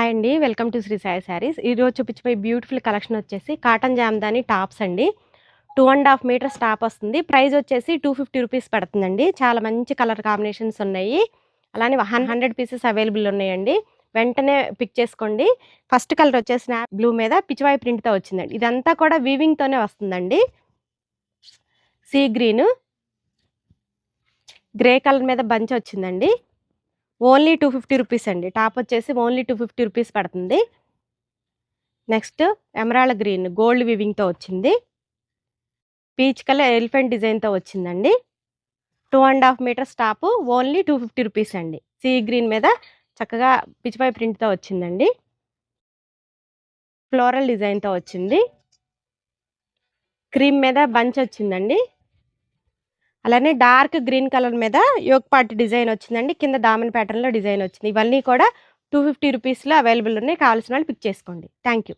Hi అండి. Welcome to Sri Sai Sarees. ఈరోజు చూపించబోయే బ్యూటిఫుల్ కలెక్షన్ వచ్చేసి కాటన్ జామ్దాని టాప్స్ అండి. 2.5 మీటర్స్ టాప్ వస్తుంది. ప్రైస్ వచ్చేసి 250 రూపీస్ పడుతుందండి. చాలా మంచి కలర్ కాంబినేషన్స్ ఉన్నాయి. అలానే 100 పీసెస్ అవైలబుల్ ఉన్నాయండి. వెంటనే పిక్ చేసుకోండి. ఫస్ట్ కలర్ వచ్చేసి స్నాప్ బ్లూ మీద పిచ్చివాయి ప్రింట్తో వచ్చిందండి. ఇదంతా కూడా వీవింగ్తోనే వస్తుందండి. సీ గ్రీన్, గ్రే కలర్ మీద బంచ్ వచ్చిందండి. ఓన్లీ 250 రూపీస్ అండి. టాప్ వచ్చేసి ఓన్లీ 250 రూపీస్ పడుతుంది. నెక్స్ట్ ఎమరాల్డ్ గ్రీన్ గోల్డ్ వివింగ్తో వచ్చింది. పీచ్ కలర్ ఎలిఫెంట్ డిజైన్తో వచ్చిందండి. 2.5 మీటర్స్ టాప్ ఓన్లీ 250 రూపీస్ అండి. సీ గ్రీన్ మీద చక్కగా పిచ్చిపై ప్రింట్తో వచ్చిందండి. ఫ్లోరల్ డిజైన్తో వచ్చింది. క్రీమ్ మీద బంచ్ వచ్చిందండి. అలానే డార్క్ గ్రీన్ కలర్ మీద యోక్ పార్ట్ డిజైన్ వచ్చిందండి. కింద దామన్ ప్యాటర్న్లో డిజైన్ వచ్చింది. ఇవన్నీ కూడా 250 రూపీస్లో అవైలబుల్ ఉన్నాయి. కావాల్సిన వాళ్ళు పిక్ చేసుకోండి. Thank you.